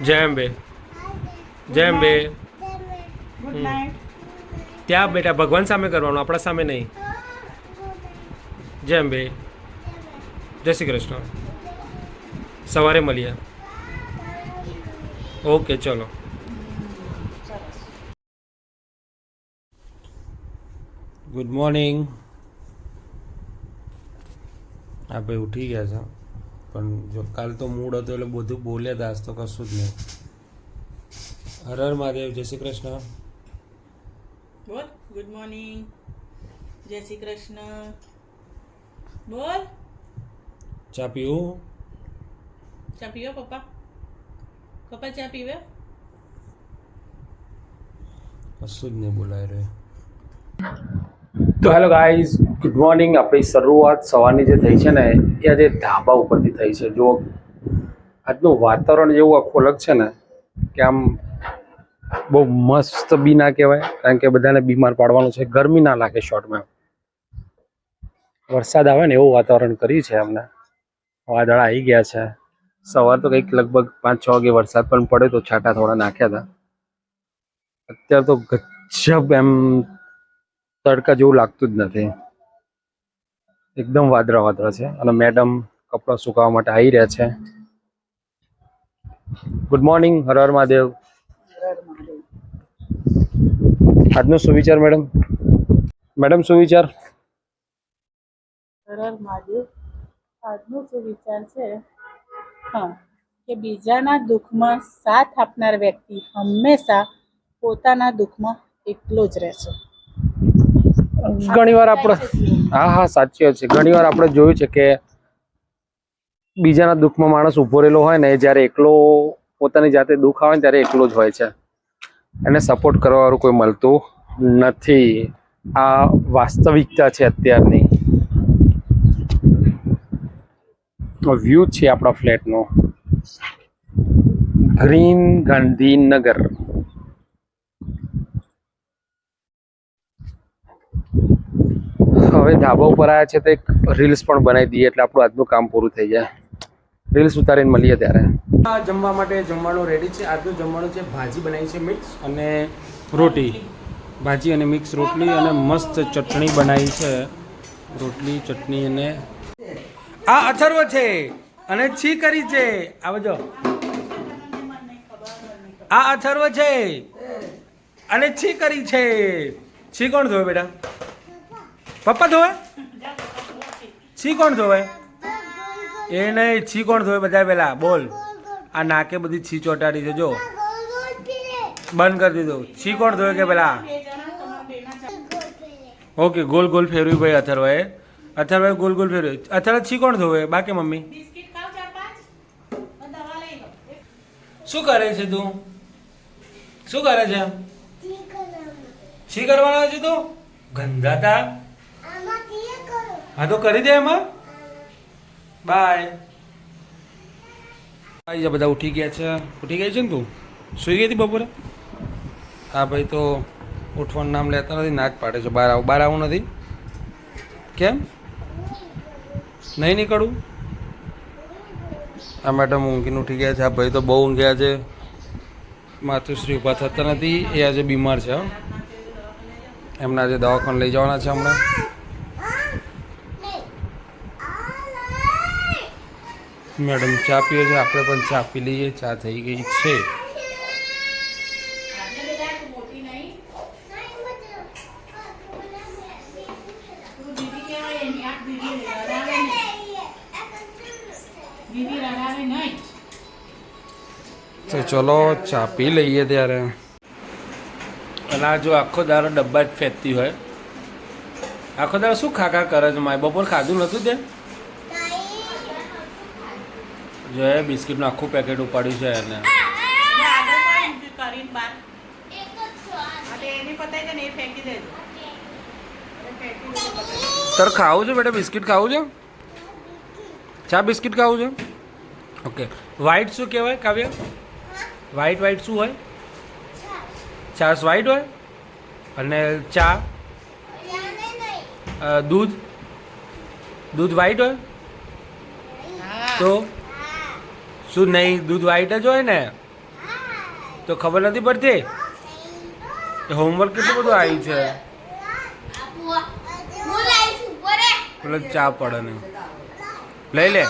જય અંબે. જય Ambe. Good night. ત્યાં બેટા ભગવાન સામે કરવાનું, આપણા સામે નહીં. જય અંબે. જય શ્રી કૃષ્ણ. સવારે મળીએ. ઓકે ચલો. Good morning. હા ભાઈ ઉઠી ગયા છે, પણ જો કાલ તો મૂડ હતો એટલે બધું બોલ્યા હતા, આજ તો કશું જ નહીં. હર હર મહાદેવ. જય શ્રી કૃષ્ણ. બોલ ગુડ મોર્નિંગ. જય શ્રી કૃષ્ણ. બોલ. ચા પીવું? ચા પીવો પપ્પા? પપ્પા ચા પીવે? કશું જ નહીં બોલાય રહ્યું. તો હેલો ગાઈઝ, ગુડ મોર્નિંગ. આપણી શરૂઆત સવારની જે થઈ છે ને એ આજે ધાબા ઉપરથી થઈ છે. જો આજનું વાતાવરણ જેવું આખું અલગ છે ને કે આમ બહુ મસ્ત બી ના કહેવાય, કારણ કે બધાને બીમાર પાડવાનું છે. ગરમી ના લાગે શોર્ટમાં. વરસાદ આવે ને એવું વાતાવરણ કર્યું છે. અમને વાદળા આવી ગયા છે. સવાર તો કંઈક લગભગ 5-6 વાગે વરસાદ પણ પડ્યો તો છાંટા થોડા નાખ્યા હતા. અત્યારે તો ગજબ એમ તડકા જેવું લાગતું જ નથી. એકદમ વાદળા વાદળા છે. અને મેડમ કપડાં સુકાવવા માટે આવી રહ્યા છે. Good morning. હર હર મહાદેવ. આજનો શું વિચાર મેડમ? મેડમ શું વિચાર? હર મહાદેવ. આજનો શું વિચાર છે? હા, કે બીજાના દુઃખમાં સાથ આપનાર વ્યક્તિ હંમેશા પોતાના દુઃખમાં એકલો જ રહેશે. ઘણી વાર આપણે હા સાચી વાત છે. ઘણી વાર આપણે જોયું છે કે બીજાના દુઃખમાં માણસ ઉભો રહેલો હોય ને, જ્યારે એકલો પોતાની જાતે દુઃખ આવે ને ત્યારે એકલો જ હોય છે. એને સપોર્ટ કરવા વાળું કોઈ મળતું નથી. આ વાસ્તવિકતા છે અત્યારની. વ્યૂ છે આપણા ફ્લેટનો. ગ્રીન ગાંધીનગર. હવે ધાબા ઉપર આવ્યા છે તો એક રીલ્સ પણ બનાવી દઈએ એટલે આપણું આજનું કામ પૂરું થઈ જાય. રીલ્સ ઉતારીને મળીએ ત્યારે. જમવા માટે જમવાનું રેડી છે. આજનું જમવાનું છે, ભાજી બનાવી છે મિક્સ અને રોટી. ભાજી અને મિક્સ રોટલી અને મસ્ત ચટણી બનાવી છે. રોટલી ચટણી અને આ અથર્વ છે અને છી કરી છે. આ બધો આ અથર્વ છે અને છી કરી છે. છી કોણ ધોવે બેટા? પપ્પા ધોવે? છી કોણ ધોવે? એ નહીં, છી કોણ ધોવે? બધા પેલા બોલ. આ નાકે બધી છી ચોટાડી છે. જો બંધ કરી દીધું. છી કોણ ધોવે કે પેલા? ઓકે, ગોલ ગોલ ફેરવી ભાઈ અથર્વાએ. અથર્વાએ ગોલ ગોલ ફેરવી. અથર્વા છી કોણ ધોવે? બાકી મમ્મી. શું કરે છે તું? શું કરે છે? છી કરવાના છે તું? ગંધાતા. હા તો કરી દે એમાં. બાય. ભાઈ બધા ઉઠી ગયા છે. ઉઠી ગઈ છે ને તું? સુઈ ગઈ હતી બપોરે? હા ભાઈ તો ઉઠવાનું નામ લેતા નથી, ના જ પાડે છે. બહાર આવું નથી. કેમ નહીં નીકળવું? આ મેડમ ઊંઘીને ઉઠી ગયા છે. આ ભાઈ તો બહુ ઊંઘ્યા છે. માતુશ્રી ઊભા થતા નથી. એ આજે બીમાર છે. એમના આજે દવાખાને લઈ જવાના છે હમણાં. મેડમ ચા પીએ છે, આપણે પણ ચા પી લઈએ. ચા થઈ ગઈ છે. તો ચલો ચા પી લઈએ ત્યારે. અને આ જો આખો દારો ડબ્બા જ ફેંકતી હોય. આખો દારો શું ખાખા કરે છે? માય બપોર ખાધું નહોતું તે? જો એ બિસ્કિટનું આખું પેકેટ ઉપાડ્યું છે એને. તારે ખાવું છે બેટા? બિસ્કિટ ખાવું છે? ચા બિસ્કિટ ખાવું છે? ઓકે. વ્હાઈટ શું કહેવાય કાવ્ય? વ્હાઈટ શું હોય? છાશ વ્હાઈટ હોય. અને ચા દૂધ વ્હાઈટ હોય. તો શું નહીં? દૂધ વ્હાઈટ જ હોય ને. તો ખબર નથી પડતી હોમવર્ક કેટલું બધું આવ્યું છે પેલો ચા પડે ને લઈ લે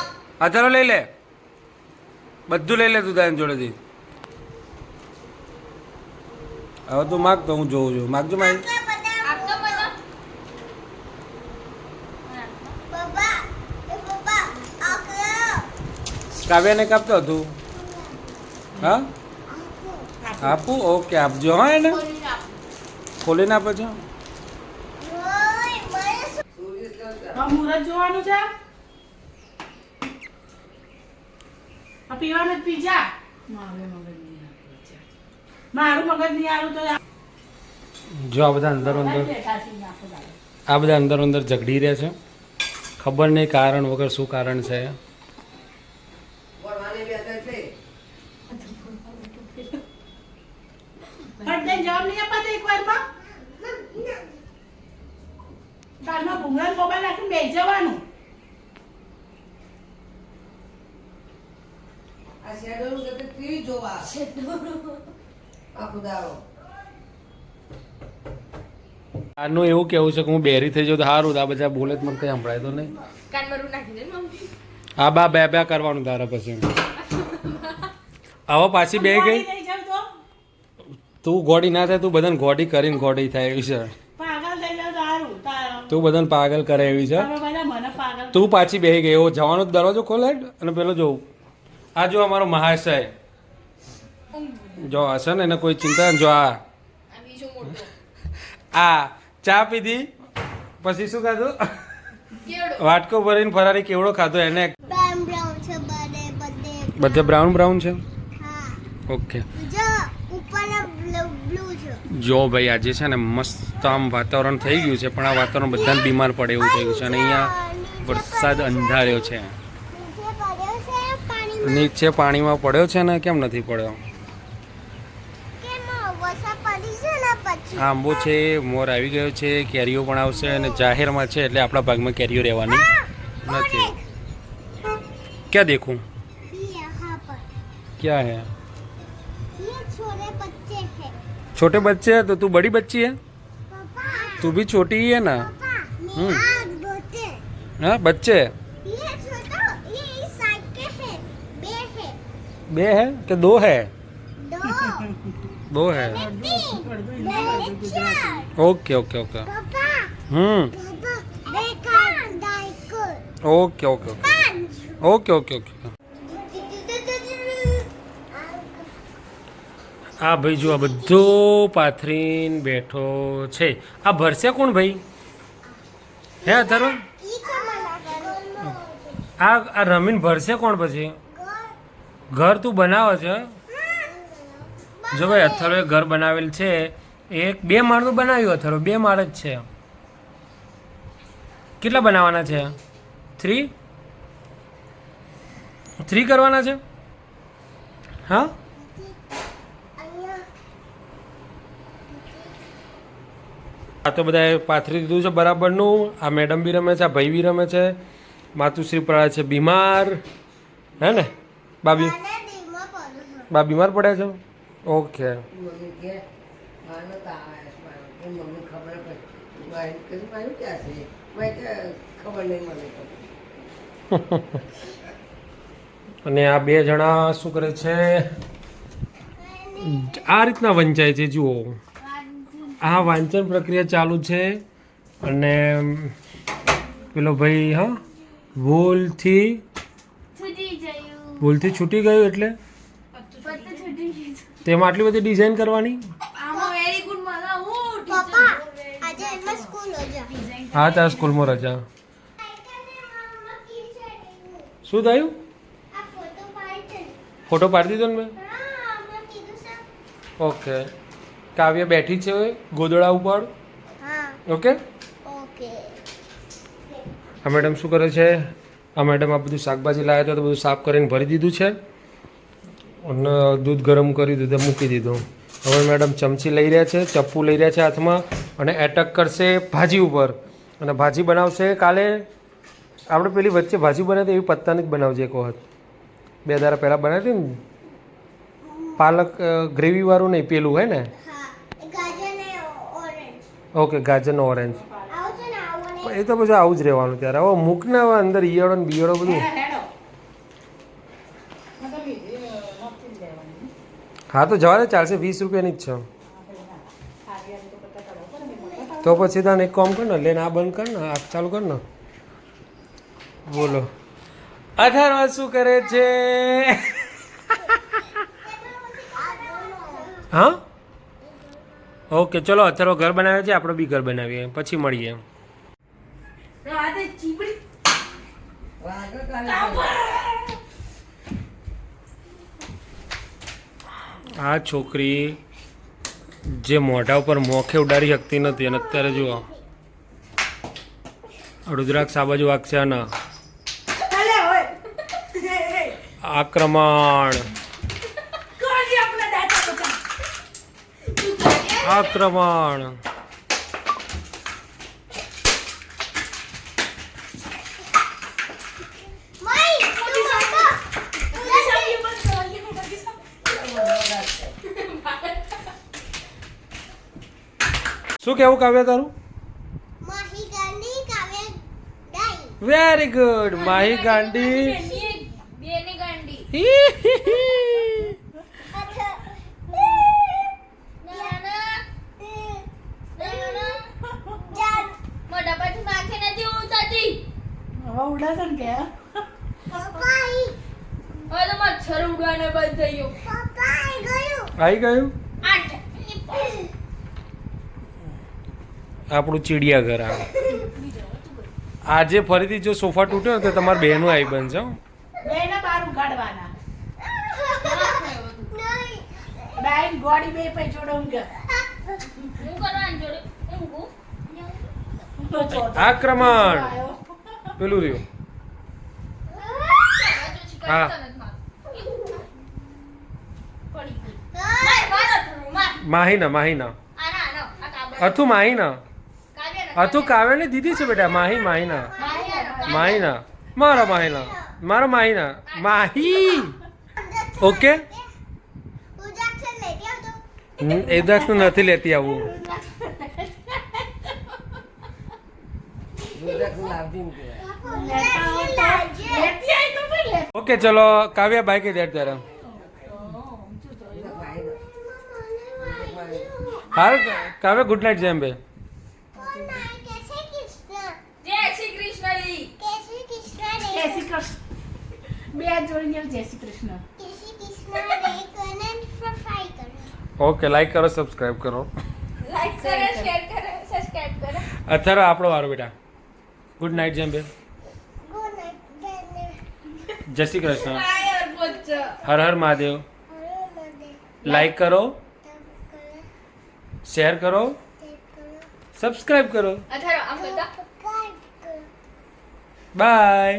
ચાલો લઈ લે બધું લઈ લે તું તારી જોડેથી હવે તું માગ તો હું જોઉં છું માગજો મારી કાવ્યાને કાપતો હતું હા આપું ઓકે આપજો હા એને ખોલીને આપો છો મુહૂર્ત જોવાનું છે પીવાનું પીજા મારું મગજ નહીં આવ્યું તો જો આ બધા અંદર અંદર ઝઘડી રહ્યા છે ખબર નહીં કારણ વગર શું કારણ છે જવાબ નહીં આપતા એક વારમાં કાલમાં ભૂંગળા મોબાઈલ રાખીને બેસી જવાનું આનું એવું કેવું છે કે હું બેરી થઈ જાઉં તો સારું આ બધા બોલે તો મને કંઈ સંભળાય તો નહીં હા બા બે કરવાનું તારા પછી હવે પાછી બે ગઈ તું ગોડી ના થાય તું બધાને ગોડી કરીને ગોડી થાય એવી છે તું બધાને પાગલ કરે એવી છે તું પાછી બેસી ગઈ એવો જવાનો દરવાજો ખોલે અને પેલો જોઉં આ જો અમારો મહાશય જો હશે ને એને કોઈ ચિંતા જો આ ચા પીધી પછી શું ખાધું વાટકો ભરીને ફરારી કેવડો ખાધો એને બધે બ્રાઉન છે ઓકે જો ભાઈ આજે છે ને મસ્ત આમ વાતાવરણ થઈ ગયું છે પણ આ વાતાવરણ બધાને બીમાર પડે એવું થઈ ગયું છે અને અહીંયા વરસાદ અંધાર્યો છે નીચે પાણીમાં પડ્યો છે ને કેમ નથી પડ્યો આંબો છે મોર આવી ગયો છે કેરીઓ પણ આવશે અને જાહેરમાં છે એટલે આપણા ભાગમાં કેરીઓ રહેવાની નથી ક્યાં દેખું क्या है छोटे बच्चे हैं तो तू बड़ी बच्ची है तू भी छोटी ही है ना हाँ बच्चे बे है कि दो है दो है okay okay okay okay okay okay okay okay આ ભાઈ જો આ બધો પાથરીને બેઠો છે આ ભરસે કોણ ભાઈ હે તારો આ રમીન ભરસે કોણ પછી ઘર તું બનાવે છે જો ભાઈ અથર્વે ઘર બનાવેલ છે એક બે માળનું બનાવ્યું અથર્વે બે માળ જ છે કેટલા બનાવવાના છે 3 કરવાના છે હા આ તો બધા પાથરી દીધું છે બરાબરનું આ મેડમ બી રમે છે આ ભાઈ બી રમે છે માતુશ્રી પડ્યા છે બીમાર હે ને બા બીમાર પડ્યા છે ઓકે અને આ બે જણા શું કરે છે આ રીતના વંચાય છે જુઓ આ વાંચન પ્રક્રિયા ચાલુ છે અને પેલો ભાઈ હા ભૂલથી છૂટી ગયું એટલે તેમાં આટલી બધી ડિઝાઇન કરવાની હા તારા સ્કૂલમાં રજા શું થયું ફોટો પાડી દીધો ને મેં ઓકે કાવ્ય બેઠી છે ગોદડા ઉપર ઓકે આ મેડમ શું કરે છે આ મેડમ આ બધું શાકભાજી લાવ્યા હતા તો બધું સાફ કરીને ભરી દીધું છે અને દૂધ ગરમ કરી દીધું મૂકી દીધું હવે મેડમ ચમચી લઈ રહ્યા છે ચપ્પુ લઈ રહ્યા છે હાથમાં અને એટક કરશે ભાજી ઉપર અને ભાજી બનાવશે કાલે આપણે પેલી વચ્ચે ભાજી બનાવી એવી પત્તાની જ બનાવજે એક વખત 2 દાડા પહેલાં બનાવી હતી ને પાલક ગ્રેવી વાળું નહીં, પેલું હે ને? Okay, ગાજરનો orange. એ તો પછી આવું જ રહેવાનું ત્યારે. હવે મૂક ને હવે અંદર ઈયળો ને બિયળો બધું. હા તો જવા દે, ચાલશે. 20 રૂપિયાની જ છે. તો પછી તને એક કામ કર ને, લઈને આ બંધ કર ને, આ ચાલુ કર ને. બોલો અથર્વ શું કરે છે? હા ઓકે, ચલો અથર્વ ઘર બનાવે છે, આપણે બી ઘર બનાવીએ, પછી મળીએ. આ છોકરી જે મોઢા ઉપર મોખે ઉડાડી શકતી નથી, અને અત્યારે જુઓ રુદ્રાક્ષ આ બાજુ વાગશે. ના આક્રમણ, આક્રમણ. શું કેવું કાવ્ય તારું? Very good. માહી ગાંડી. આવી ગયું આપણું ચિડિયાઘર. આજે ફરીથી જો સોફા તૂટ્યો ને તો તમારે બહેનું આવી બનશે. આક્રમણ પેલું રહ્યું. હા માહીના, માહીના અથું, માહીના અથું કાવ્યને દીધી છે બેટા. માહી, માહીના, માહીના, મારો માહીના, મારો માહીના, માહી. ઓકે, એ દક્ષ નથી લેતી આવું. ઓકે ચલો કાવ્યા બાય કે દેટ તારા. હાલ કાવ્ય ગુડ નાઇટ જેમ બે. ઓકે લાઈક કરો, સબસ્ક્રાઇબ કરો. અત્યારે આપણો વારો બેટા. ગુડ નાઇટ જેમ બે. જય શ્રી કૃષ્ણ. હર હર મહાદેવ. લાઈક કરો, શેર કરો, સબસ્ક્રાઇબ કરો. Bye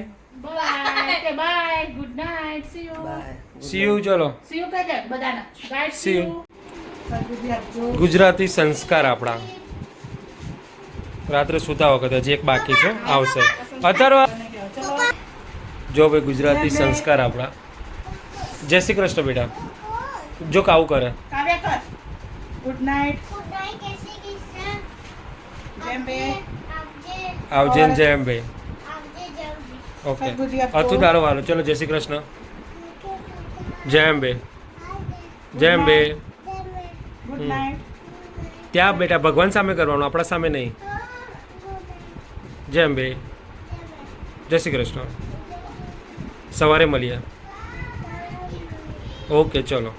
bye. Good night. C you. ચલો સી યુ કહી દે બધાને. C you. ગુજરાતી સંસ્કાર આપણા રાત્રે સૂતા વખતે હજી એક બાકી છે, આવશે. અથર્વ જો ભાઈ ગુજરાતી સંસ્કાર આપણા. જય શ્રી કૃષ્ણ બેટા. જો કાવું કરે. Good night. આવજે ને જેમ ભાઈ. ઓકે અથું તારો વાલો. ચલો જય શ્રી કૃષ્ણ. જેમ બે, જેમ બે. Good night. ત્યાં બેટા ભગવાન સામે કરવાનું, આપણા સામે નહીં. જેમ બે. જય શ્રી કૃષ્ણ. સવારે મળીએ. ઓકે ચલો.